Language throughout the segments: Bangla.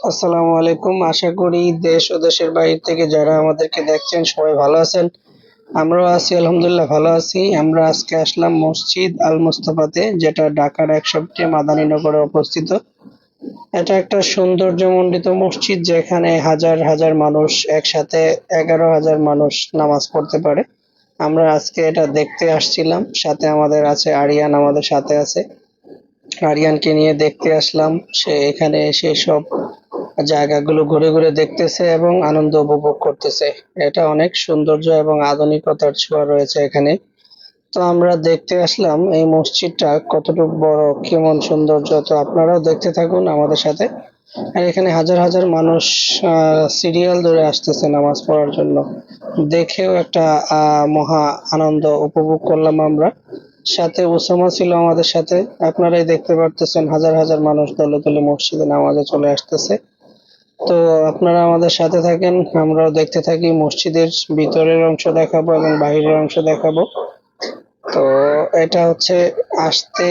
আসসালামু আলাইকুম। আশা করি দেশ ও দেশের বাইরে থেকে যারা আমাদেরকে দেখছেন সবাই ভালো আছেন। আমরাও আছি, আলহামদুলিল্লাহ ভালো আছি। আমরা আজকে আসলাম মসজিদ আল মুস্তাফাতে, যেটা ঢাকার ১০১ মাদানীনগরে অবস্থিত। এটা একটা সৌন্দর্যমণ্ডিত মসজিদ, যেখানে হাজার হাজার মানুষ একসাথে ১১,০০০ মানুষ নামাজ পড়তে পারে। আমরা আজকে এটা দেখতে আসছিলাম, সাথে আমাদের আছে আরিয়ান, আমাদের সাথে আছে। আরিয়ানকে নিয়ে দেখতে আসলাম। সে এখানে এসে সব জায়গাগুলো ঘুরে ঘুরে দেখতেছে এবং আনন্দ উপভোগ করতেছে। এটা অনেক সৌন্দর্য এবং আধুনিকতার ছোঁয়া রয়েছে এখানে। তো আমরা দেখতে আসলাম এই মসজিদটা কতটুকু বড়, কেমন সৌন্দর্য। তো আপনারাও দেখতে থাকুন আমাদের সাথে। আর এখানে হাজার হাজার মানুষ সিরিয়াল ধরে আসতেছে নামাজ পড়ার জন্য। দেখেও একটা মহা আনন্দ উপভোগ করলাম আমরা। সাথে ওসামা ছিল আমাদের সাথে। আপনারাই দেখতে পারতেছেন হাজার হাজার মানুষ দলে দলে মসজিদে নামাজে চলে আসতেছে। তো আপনারা আমাদের সাথে থাকেন, আমরাও দেখতে থাকি। মসজিদের ভিতরের অংশ দেখাবো এবং বাহিরের অংশ দেখাবো। তো এটা হচ্ছে আসতে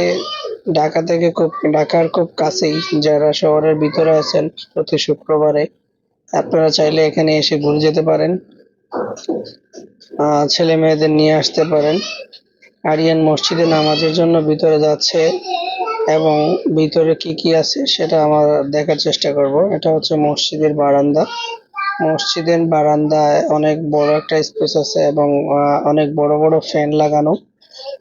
ঢাকার খুব কাছেই। যারা শহরের ভিতরে আছেন, প্রতি শুক্রবারে আপনারা চাইলে এখানে এসে ঘুরে যেতে পারেন, ছেলে মেয়েদের নিয়ে আসতে পারেন। আরিয়ান মসজিদে নামাজের জন্য ভিতরে যাচ্ছে এবং ভিতরে কি কি আছে সেটা আমরা দেখার চেষ্টা করব। এটা হচ্ছে মসজিদের বারান্দা। মসজিদের বারান্দায় অনেক বড় একটা স্পেস আছে এবং অনেক বড় বড় ফ্যান লাগানো।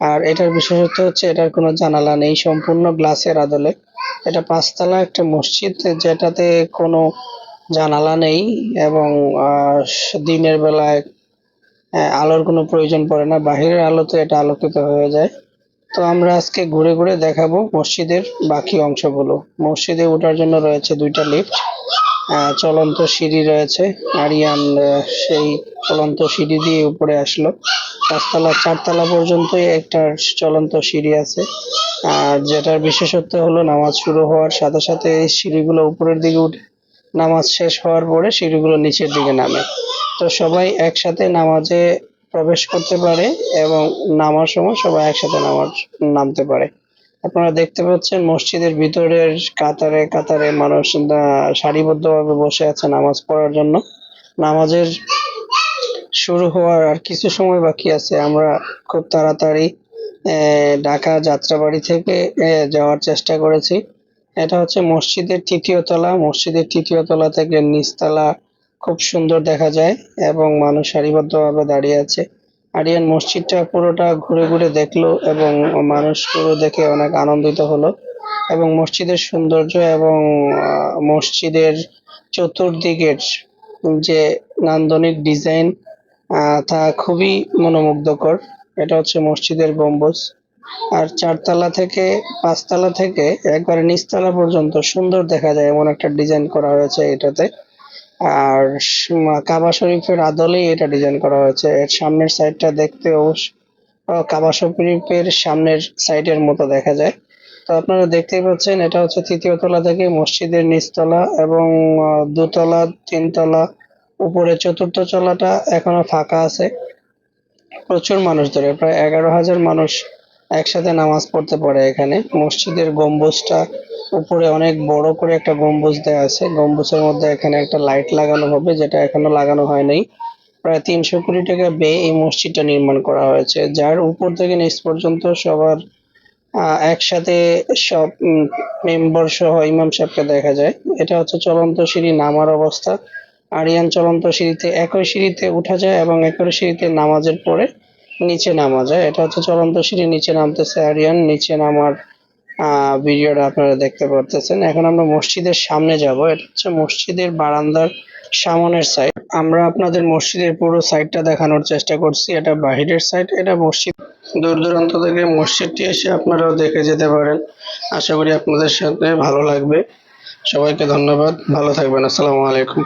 আর এটার বিশেষত্ব হচ্ছে এটার কোনো জানালা নেই, সম্পূর্ণ গ্লাসের আদলে। এটা ৫ তলা একটা মসজিদ, যেটাতে কোনো জানালা নেই এবং দিনের বেলায় আলোর কোনো প্রয়োজন পড়ে না, বাহিরের আলোতে এটা আলোকিত হয়ে যায়। তো আমরা আজকে ঘুরে ঘুরে দেখাবো মসজিদের বাকি অংশগুলো। মসজিদে ওঠার জন্য রয়েছে ২টা লিফট, চলন্ত সিঁড়ি রয়েছে। আরিয়ান সেই চলন্ত সিঁড়ি দিয়ে উপরে আসলো। ৪ তলা পর্যন্তই একটা চলন্ত সিঁড়ি আছে। আর যেটার বিশেষত্ব হলো নামাজ শুরু হওয়ার সাথে সাথে এই সিঁড়িগুলো উপরের দিকে উঠে নামাজ শেষ হওয়ার পরে সিঁড়িগুলো নিচের দিকে নামে। তো সবাই একসাথে নামাজে প্রবেশ করতে পারে এবং নামার সময় সবাই একসাথে নামতে পারে। আপনারা দেখতে পাচ্ছেন মসজিদের ভিতরের কাতারে কাতারে মানুষ সারিবদ্ধভাবে বসে আছে নামাজ পড়ার জন্য। নামাজের শুরু হওয়ার আর কিছু সময় বাকি আছে। আমরা খুব তাড়াতাড়ি ঢাকা যাত্রাবাড়ি থেকে যাওয়ার চেষ্টা করেছি। এটা হচ্ছে মসজিদের ৩য় তলা। মসজিদের ৩য় তলা থেকে নিচতলা খুব সুন্দর দেখা যায় এবং মানুষ সারিবদ্ধভাবে দাঁড়িয়ে আছে। আরিয়ান মসজিদটা পুরোটা ঘুরে ঘুরে দেখলো এবং মানুষ পুরো দেখে অনেক আনন্দিত হলো। এবং মসজিদের সৌন্দর্য এবং মসজিদের চতুর্দিকের যে নান্দনিক ডিজাইন, তা খুবই মনোমুগ্ধকর। এটা হচ্ছে মসজিদের গম্বুজ। আর ৪ তলা থেকে ৫ তলা থেকে একবারে নিচতলা পর্যন্ত সুন্দর দেখা যায় এমন একটা ডিজাইন করা হয়েছে এটাতে। আর কাবা শরীফের আদলেই এটা ডিজাইন করা হয়েছে। এর সামনের সাইডটা দেখতে অবশ্য কাবা শরীফের সামনের সাইডের মতো দেখা যায়। তো আপনারা দেখতেই পাচ্ছেন এটা হচ্ছে ৩য় তলা থেকে মসজিদের নিচতলা এবং ২ তলা ৩ তলা উপরে ৪র্থ তলাটা এখনো ফাঁকা আছে। প্রচুর মানুষ ধরে, প্রায় ১১,০০০ মানুষ একসাথে নামাজ পড়তে পারে এখানে। মসজিদের গম্বুজটা উপরে অনেক বড় করে একটা গম্বুজ দেওয়া আছে। গম্বুজের মধ্যে এখানে একটা লাইট লাগানো হবে, যেটা এখনো লাগানো হয় নাই। প্রায় ৩০০ কোটি টাকা ব্যয়ে এই মসজিদটা নির্মাণ করা হয়েছে, যার উপর থেকে নিচ পর্যন্ত সবার একসাথে সব মেম্বার সহ ইমাম সাহেবকে দেখা যায়। এটা হচ্ছে চলন্ত সিঁড়ি নামার অবস্থা। আরিয়ান চলন্ত সিঁড়িতে একই সিঁড়িতে উঠা যায় এবং একই সিঁড়িতে নামাজের পরে নিচে নামা যায়। এটা হচ্ছে চলন্ত সিঁড়ি, নিচে নামতেছে আরিয়ান। নিচে নামার ভিডিওটা আপনারা দেখতে পারতেছেন। এখন আমরা মসজিদের সামনে যাব। এটা হচ্ছে মসজিদের বারান্দার সামনের সাইড। আমরা আপনাদের মসজিদের পুরো সাইডটা দেখানোর চেষ্টা করছি। এটা বাহিরের সাইড। এটা মসজিদ। দূর দূরান্ত থেকে মসজিদটি এসে আপনারাও দেখে যেতে পারেন। আশা করি আপনাদের সাথে ভালো লাগবে। সবাইকে ধন্যবাদ, ভালো থাকবেন। আসসালামু আলাইকুম।